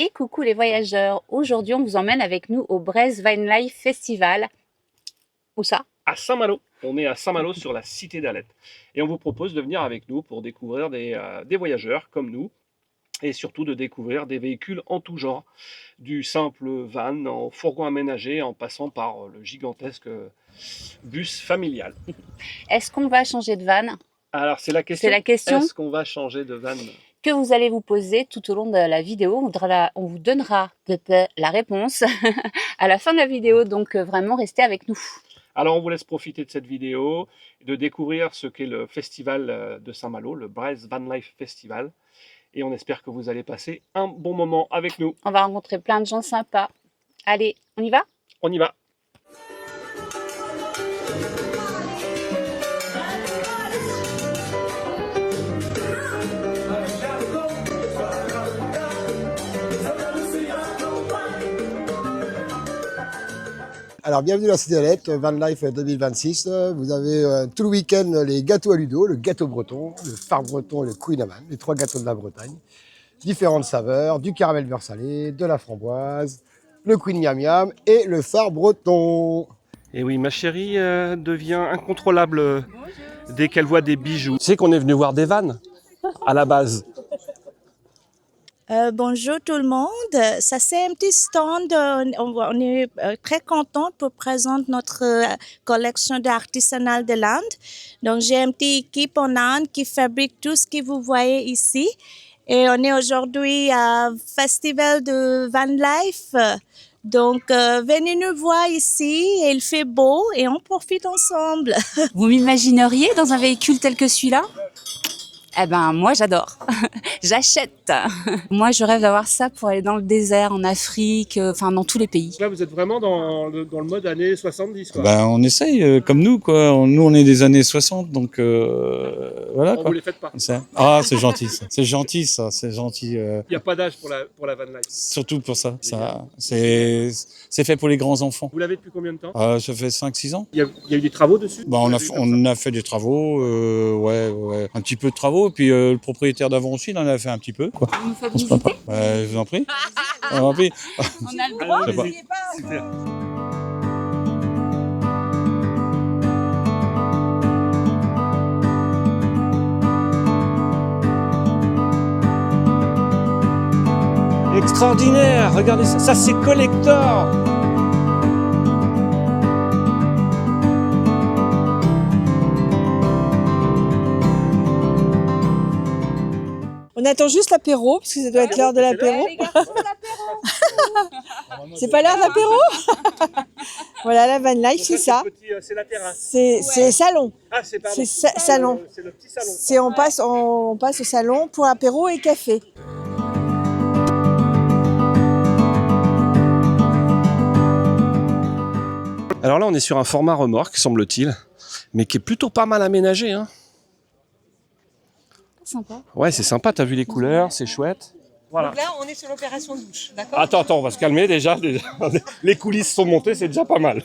Et coucou les voyageurs, aujourd'hui on vous emmène avec nous au Brest Van Life Festival. Où ça? À Saint-Malo. On est à Saint-Malo sur la cité d'Alette. Et on vous propose de venir avec nous pour découvrir des voyageurs comme nous et surtout de découvrir des véhicules en tout genre, du simple van en fourgon aménagé en passant par le gigantesque bus familial. Est-ce qu'on va changer de van? Alors c'est la question, C'est la question est-ce qu'on va changer de van? que vous allez vous poser tout au long de la vidéo. On vous donnera la réponse à la fin de la vidéo, donc vraiment restez avec nous. Alors on vous laisse profiter de cette vidéo, de découvrir ce qu'est le festival de Saint-Malo, le Brest Van Life Festival. Et on espère que vous allez passer un bon moment avec nous. On va rencontrer plein de gens sympas. Allez, on y va? On y va. Alors, bienvenue à la Cité d'Alette, Van Life 2026. Vous avez tout le week-end les gâteaux à Ludo, le gâteau breton, le phare breton et le Queen Amman, les 3 gâteaux de la Bretagne. Différentes saveurs, du caramel beurre salé, de la framboise, le Queen Miam Miam et le phare breton. Et oui, ma chérie devient incontrôlable dès qu'elle voit des bijoux. Tu sais qu'on est venu voir des vannes à la base. Bonjour tout le monde. Ça c'est un petit stand. On est très content pour présenter notre collection d'artisanal de l'Inde. Donc j'ai une petite équipe en Inde qui fabrique tout ce que vous voyez ici. Et on est aujourd'hui à Festival de Van Life. Donc venez nous voir ici. Il fait beau et on profite ensemble. Vous m'imagineriez dans un véhicule tel que celui-là? Eh ben, moi, j'adore. J'achète. Moi, je rêve d'avoir ça pour aller dans le désert, en Afrique, enfin, dans tous les pays. Là, vous êtes vraiment dans le mode années 70, quoi. Ben, on essaye, comme nous, quoi. Nous, on est des années 60, donc voilà, Oh, quoi. vous les faites pas. Ah, c'est gentil, ça. C'est gentil, ça. C'est gentil. Il n'y a pas d'âge pour la van life. Surtout pour ça. C'est fait pour les grands enfants. Vous l'avez depuis combien de temps? Ça fait 5-6 ans. Il y a eu des travaux dessus? Ben, on a fait des travaux, ouais. Un petit peu de travaux, puis le propriétaire d'avant aussi, il en a fait un petit peu, quoi. Vous nous faites On se plaint visiter? pas. Je vous en prie. Je vous en prie. On a le droit? Je sais pas. Super. Extraordinaire, regardez ça, ça c'est collector. On attend juste l'apéro, parce que ça doit être l'heure de l'apéro. C'est pas l'heure de l'apéro? Voilà, la van life, c'est ça. C'est la terrasse. C'est salon. Ah, c'est pardon. C'est salon. C'est le petit salon. On passe au salon pour apéro et café. Alors là, on est sur un format remorque, semble-t-il, mais qui est plutôt pas mal aménagé, hein. Sympa. Ouais, c'est sympa, t'as vu les couleurs, c'est chouette. Voilà. Donc là, on est sur l'opération douche, d'accord? Attends, on va se calmer déjà. Les coulisses sont montées, c'est déjà pas mal.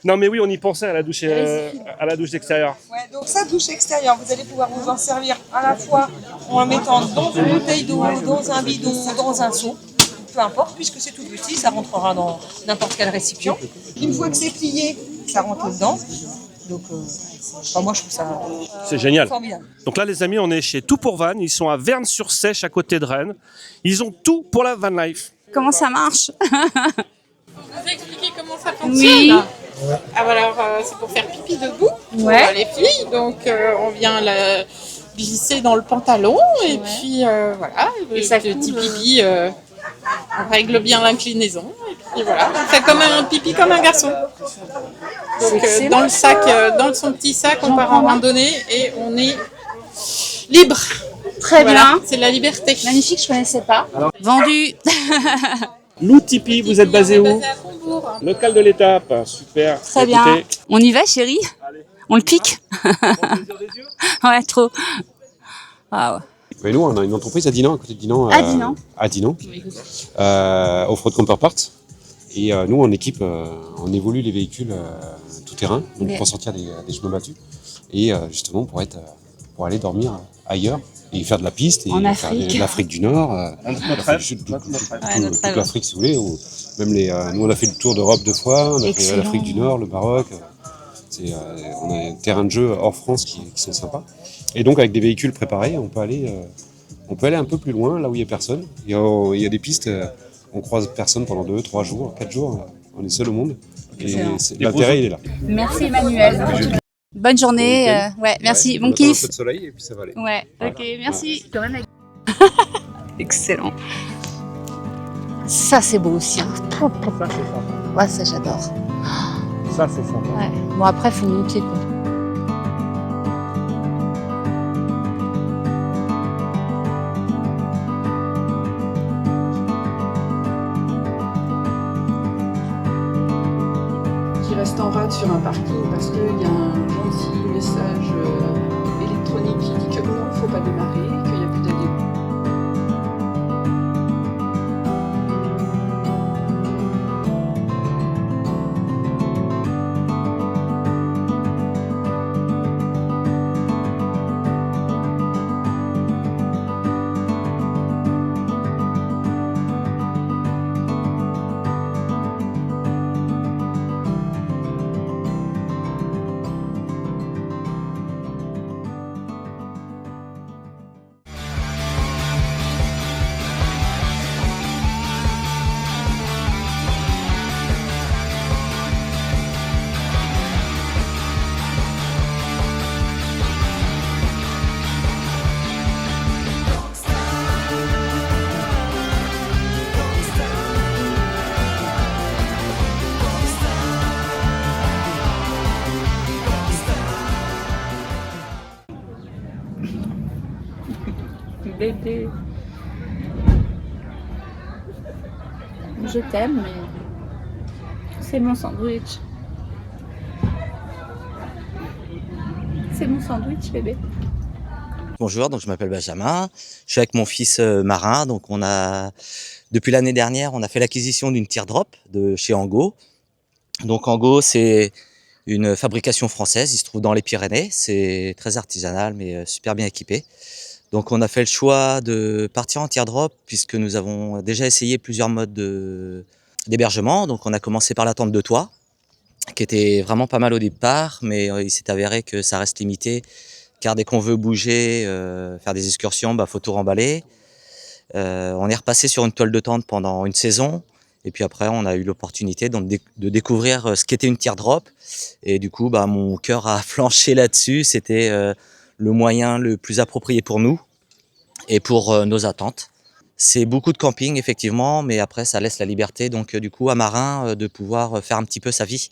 Non mais oui, on y pensait à la douche extérieure. Ouais, donc ça, douche extérieure, vous allez pouvoir vous en servir à la fois en la mettant dans une bouteille d'eau, dans un bidon, dans un seau. Peu importe, puisque c'est tout petit, ça rentrera dans n'importe quel récipient. Une fois que c'est plié, ça rentre dedans. Donc, moi, je trouve ça C'est génial. formidable. Donc là, les amis, on est chez Tout pour Van. Ils sont à Verne-sur-Sèche, à côté de Rennes. Ils ont tout pour la van life. Comment ça marche? Vous expliquer comment ça fonctionne? Oui. Ah, bah alors, c'est pour faire pipi debout pour Ouais. les filles. Donc, on vient la glisser dans le pantalon et puis voilà. Et ça le petit coule, pipi, on règle bien l'inclinaison. Et puis voilà, on fait comme un pipi comme un garçon. Donc, dans le sac, dans son petit sac, on part en randonnée et on est libre. Très Voilà, bien. c'est la liberté. Magnifique, je connaissais pas. Vendu. Lou Tipeee, vous êtes basé On est où? basé à Combourg. Local de l'étape. Super. Très bien. Écoutez, On y va, chérie? allez. On le pique? Bon plaisir des yeux. Ouais, trop. Ah ouais. Mais nous, on a une entreprise à Dinan, à côté de Dinan. À Dinan. À Dinan. Off-road Counterparts. Et nous, en équipe, on évolue les véhicules tout terrain, donc Mais- pour sortir des chemins battus. Et justement, pour être pour aller dormir ailleurs et faire de la piste et En faire Afrique. de l'Afrique du Nord, Notre l'Afrique rêve. du Sud, Notre rêve. Ouais, notre toute rêve. l'Afrique si vous voulez. Même nous on a fait le tour d'Europe 2 fois, on a fait Excellent. l'Afrique du Nord, le Maroc. On a un terrain de jeu hors France qui sont sympas. Et donc avec des véhicules préparés, on peut aller un peu plus loin, là où il n'y a personne. Il y a des pistes, on croise personne pendant 2, 3 jours, 4 jours. On est seul au monde. Excellent. Et l'intérêt, il est là. Merci Emmanuel. Bonne journée. Ouais, merci. Bon On attend un kiff. peu de soleil et puis ça va aller. Ouais, Voilà. ok, merci. Quand même. Excellent. Ça, c'est beau aussi. Hein. Ça, c'est sympa. Ouais, ça, j'adore. Ça, c'est sympa. Ouais. Bon, après, faut monter, quoi. Qui reste en rade sur un parking parce qu'il y a un gentil message électronique qui dit que non, il ne faut pas démarrer, qu'il n'y a plus d'allée. Bébé. Je t'aime, mais c'est mon sandwich. C'est mon sandwich, bébé. Bonjour, donc je m'appelle Benjamin. Je suis avec mon fils marin. Donc depuis l'année dernière, on a fait l'acquisition d'une teardrop de chez Angot. Donc Angot, c'est une fabrication française. Il se trouve dans les Pyrénées. C'est très artisanal, mais super bien équipé. Donc on a fait le choix de partir en teardrop puisque nous avons déjà essayé plusieurs modes d'hébergement. Donc on a commencé par la tente de toit, qui était vraiment pas mal au départ, mais il s'est avéré que ça reste limité, car dès qu'on veut bouger, faire des excursions, faut tout remballer. On est repassé sur une toile de tente pendant une saison, et puis après on a eu l'opportunité de découvrir ce qu'était une teardrop, et du coup mon cœur a flanché là-dessus. C'était le moyen le plus approprié pour nous et pour nos attentes. C'est beaucoup de camping effectivement, mais après ça laisse la liberté donc du coup à Marin de pouvoir faire un petit peu sa vie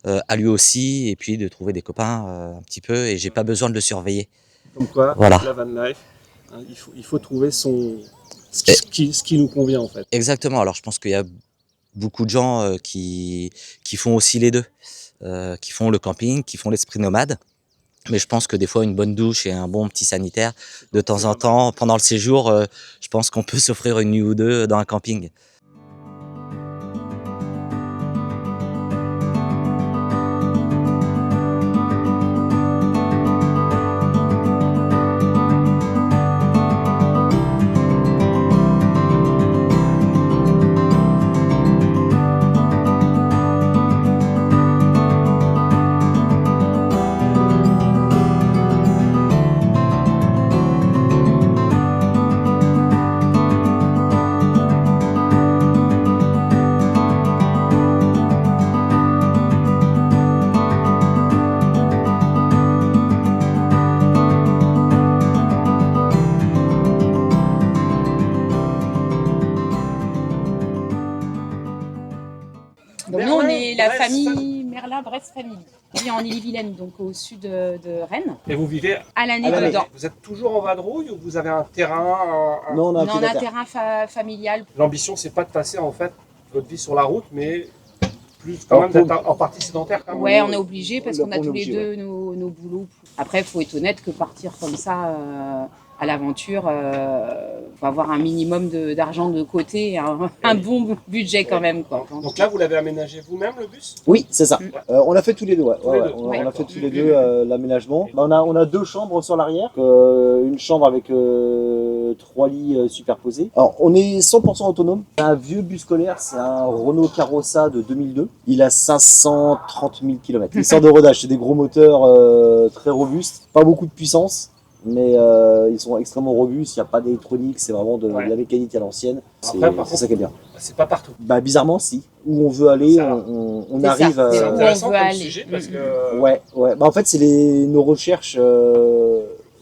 à lui aussi, et puis de trouver des copains un petit peu, et j'ai pas besoin de le surveiller. Comme quoi, Voilà. la van life, hein, il faut trouver ce qui nous convient en fait. Exactement, alors je pense qu'il y a beaucoup de gens qui font aussi les deux, qui font le camping, qui font l'esprit nomade. Mais je pense que des fois, une bonne douche et un bon petit sanitaire, de temps en temps, pendant le séjour, je pense qu'on peut s'offrir une nuit ou deux dans un camping. Donc nous, on est la famille Merlin-Brest Family. On vit en Ille-et-Vilaine, donc au sud de Rennes. Et vous vivez à l'année dedans. Vous êtes toujours en vadrouille ou vous avez un terrain Non, on a un terrain familial. L'ambition, c'est pas de passer en fait votre vie sur la route, mais plus quand même d'être en partie sédentaire. Quand même. Ouais, on est obligé parce qu'on a tous les deux nos boulots. Après, il faut être honnête que partir comme ça à l'aventure, faut avoir un minimum d'argent de côté, un bon budget quand même, quoi. Donc là, vous l'avez aménagé vous-même, le bus? Oui, c'est ça. On l'a fait tous les deux, On a fait tous les deux l'aménagement. On a 2 chambres sur l'arrière, une chambre avec 3 lits superposés. Alors, on est 100% autonome. C'est un vieux bus scolaire, c'est un Renault Karossa de 2002. Il a 530 000 km. Il sort de rodage, c'est des gros moteurs très robustes, pas beaucoup de puissance. Mais ils sont extrêmement robustes, il n'y a pas d'électronique, c'est vraiment de la mécanique à l'ancienne. C'est ça qui est bien. C'est pas partout. Bah bizarrement si. Où on veut aller, on arrive à... C'est intéressant comme sujet parce que... Ouais. Bah en fait c'est nos recherches,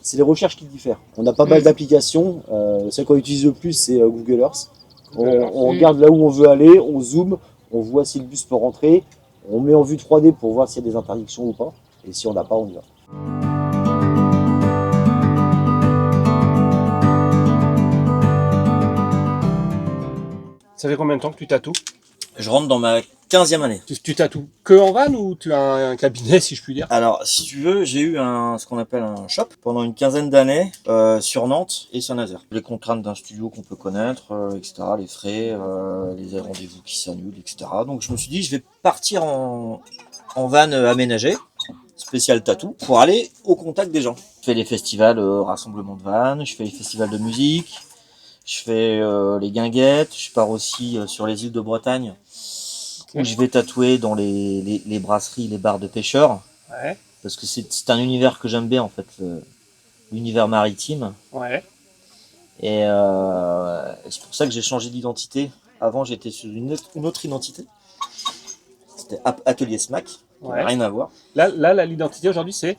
c'est les recherches qui diffèrent. On a pas mal d'applications, celle qu'on utilise le plus c'est Google Earth. On regarde là où on veut aller, on zoome, on voit si le bus peut rentrer, on met en vue 3D pour voir s'il y a des interdictions ou pas, et si on n'a pas, on y va. Ça fait combien de temps que tu tatoues? Je rentre dans ma 15e année. Tu tatoues que en van ou tu as un cabinet, si je puis dire? Alors, si tu veux, j'ai eu ce qu'on appelle un shop pendant une 15aine d'années sur Nantes et Saint-Nazaire. Les contraintes d'un studio qu'on peut connaître, etc., les frais, les rendez-vous qui s'annulent, etc. Donc je me suis dit, je vais partir en van aménagé, spécial tatou, pour aller au contact des gens. Je fais les festivals rassemblement de vannes, je fais les festivals de musique, je fais les guinguettes, je pars aussi sur les îles de Bretagne, où je vais tatouer dans les brasseries, les bars de pêcheurs. Ouais. Parce que c'est un univers que j'aime bien, en fait, l'univers maritime. Ouais. Et c'est pour ça que j'ai changé d'identité. Avant, j'étais sur une autre identité. C'était Atelier Smack, rien à voir. Là l'identité aujourd'hui, c'est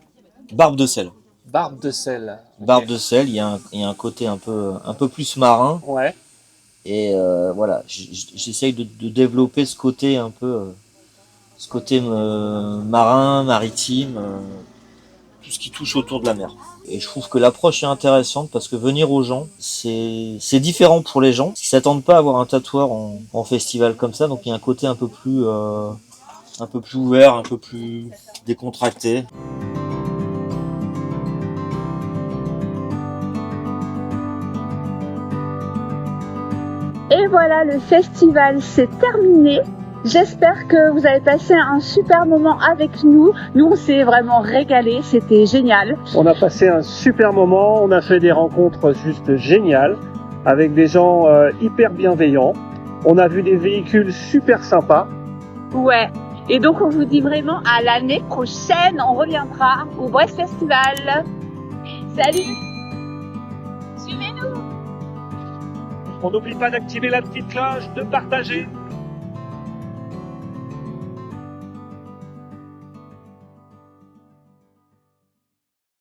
Barbe de sel. Barbe de sel. Barbe de sel, il y a un côté un peu plus marin. Ouais. Et voilà, j'essaye de développer ce côté un peu, marin, maritime, tout ce qui touche autour de la mer. Et je trouve que l'approche est intéressante parce que venir aux gens, c'est différent pour les gens. Ils s'attendent pas à avoir un tatoueur en festival comme ça, donc il y a un côté un peu plus ouvert, un peu plus décontracté. Et voilà, le festival s'est terminé. J'espère que vous avez passé un super moment avec nous. Nous, on s'est vraiment régalé, c'était génial. On a passé un super moment, on a fait des rencontres juste géniales, avec des gens hyper bienveillants. On a vu des véhicules super sympas. Ouais, et donc on vous dit vraiment à l'année prochaine, on reviendra au Brest Festival. Salut! Suivez-nous! On n'oublie pas d'activer la petite cloche, de partager.